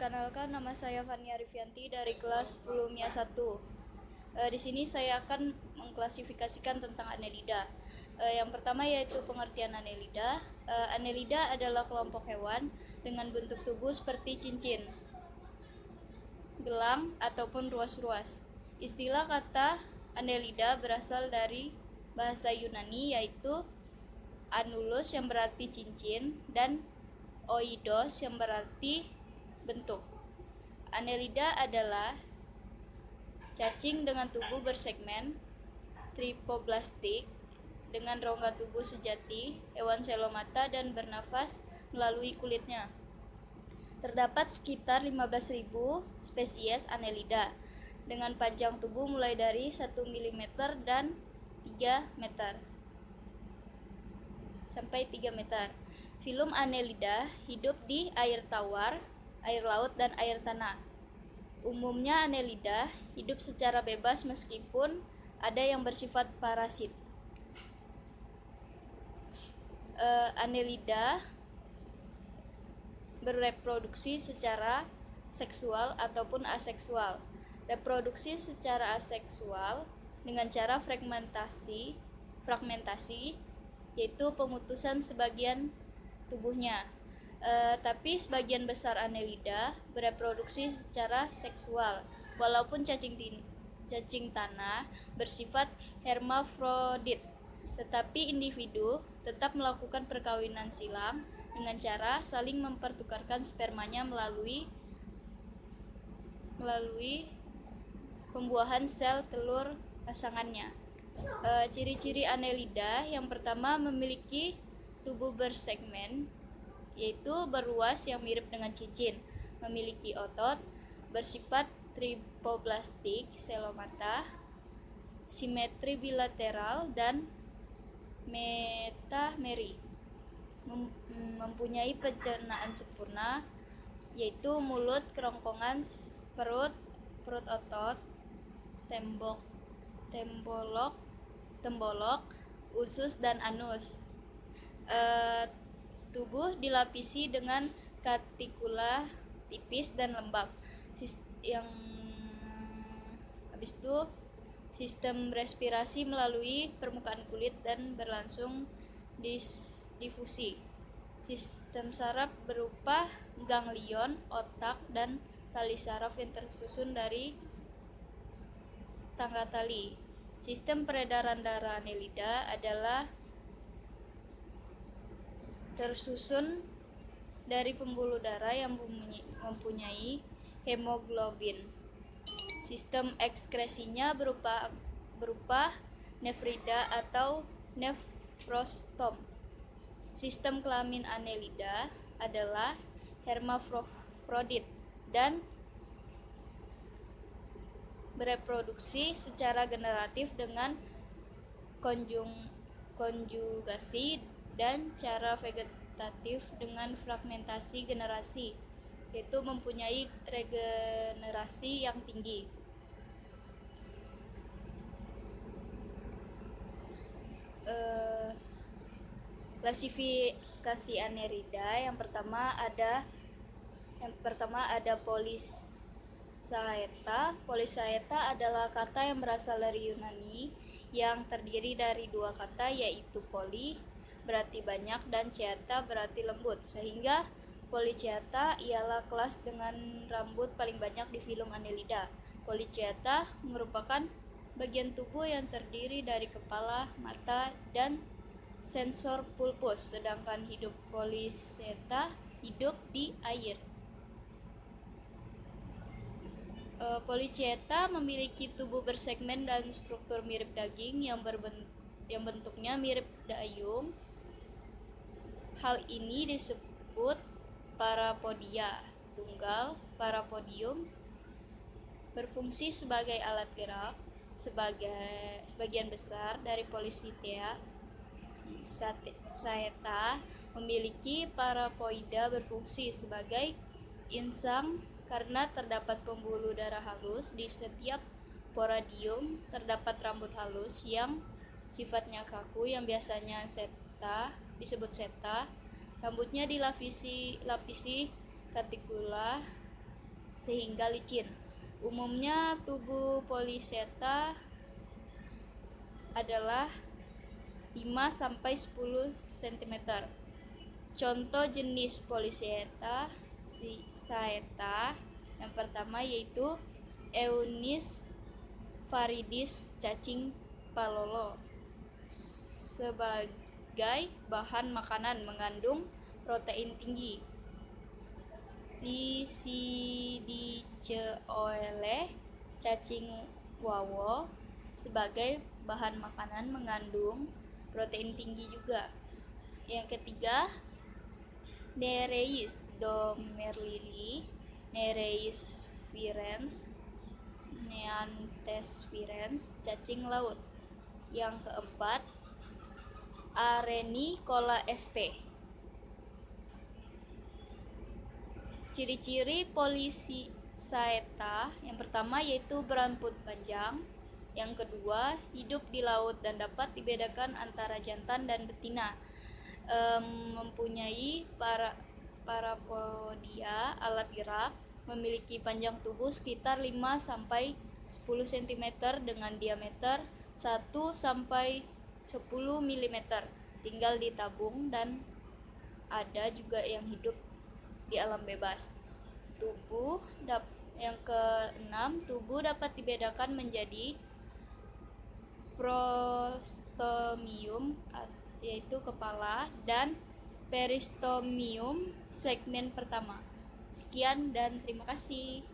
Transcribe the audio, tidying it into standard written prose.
Perkenalkan, nama saya Fani Arifianti dari kelas 10 MIA 1. Di sini saya akan mengklasifikasikan tentang annelida. Yang pertama yaitu pengertian annelida. Annelida adalah kelompok hewan dengan bentuk tubuh seperti cincin, gelang, ataupun ruas-ruas. Istilah kata annelida berasal dari bahasa Yunani, yaitu annulus yang berarti cincin dan oidos yang berarti bentuk. Annelida adalah cacing dengan tubuh bersegmen tripoblastik dengan rongga tubuh sejati, hewan selomata dan bernafas melalui kulitnya. Terdapat sekitar 15.000 spesies annelida dengan panjang tubuh mulai dari 1 mm dan 3 meter sampai 3 meter. Filum annelida hidup di air tawar, air laut, dan air tanah. Umumnya annelida hidup secara bebas meskipun ada yang bersifat parasit. Annelida bereproduksi secara seksual ataupun aseksual. Reproduksi secara aseksual dengan cara fragmentasi yaitu pemutusan sebagian tubuhnya. Tapi sebagian besar annelida bereproduksi secara seksual, walaupun cacing tanah bersifat hermafrodit, tetapi individu tetap melakukan perkawinan silang dengan cara saling mempertukarkan spermanya melalui pembuahan sel telur pasangannya. Ciri-ciri annelida yang pertama memiliki tubuh bersegmen, yaitu berruas yang mirip dengan cincin, memiliki otot, bersifat tripoblastik selomata, simetri bilateral dan metameri, mempunyai pencernaan sempurna, yaitu mulut, kerongkongan, perut otot, tembolok, usus, dan anus. Tubuh dilapisi dengan katikula tipis dan lembab. Sistem respirasi melalui permukaan kulit dan berlangsung difusi. Sistem saraf berupa ganglion, otak, dan tali saraf yang tersusun dari tangga tali. Sistem peredaran darah annelida adalah tersusun dari pembuluh darah yang mempunyai hemoglobin. Sistem ekskresinya berupa nefrida atau nefrostom. Sistem kelamin annelida adalah hermafrodit dan bereproduksi secara generatif dengan konjugasi dan cara vegetatif dengan fragmentasi generasi, yaitu mempunyai regenerasi yang tinggi. Klasifikasi annelida yang pertama ada Polychaeta. Polychaeta adalah kata yang berasal dari Yunani yang terdiri dari dua kata, yaitu poly berarti banyak dan chaeta berarti lembut, sehingga Polychaeta ialah kelas dengan rambut paling banyak di filum annelida. Polychaeta merupakan bagian tubuh yang terdiri dari kepala, mata, dan sensor pulpus, sedangkan Polychaeta hidup di air. Polychaeta memiliki tubuh bersegmen dan struktur mirip daging yang bentuknya mirip dayung. Hal ini disebut parapodia tunggal. Parapodium berfungsi sebagai alat gerak. Sebagian besar dari Polychaeta memiliki parapoida berfungsi sebagai insang karena terdapat pembuluh darah halus di setiap poradium. Terdapat rambut halus yang sifatnya kaku yang biasanya disebut seta. Rambutnya dilapisi katikula sehingga licin. Umumnya tubuh Polychaeta adalah 5-10 cm. Contoh jenis Polychaeta saeta yang pertama yaitu Eunis faridis, cacing palolo. Sebagai bahan makanan mengandung protein tinggi. Lisidiceoele, cacing wawo, sebagai bahan makanan mengandung protein tinggi juga. Yang ketiga, Nereis domerlili, Nereis virens, Neantes virens, cacing laut. Yang keempat, Arenicola sp. Ciri-ciri Polychaeta yang pertama yaitu berambut panjang, yang kedua hidup di laut dan dapat dibedakan antara jantan dan betina, mempunyai parapodia alat gerak, memiliki panjang tubuh sekitar 5-10 cm dengan diameter 1-10 mm, tinggal di tabung dan ada juga yang hidup di alam bebas. Yang keenam, tubuh dapat dibedakan menjadi prostomium yaitu kepala dan peristomium segmen pertama. Sekian dan terima kasih.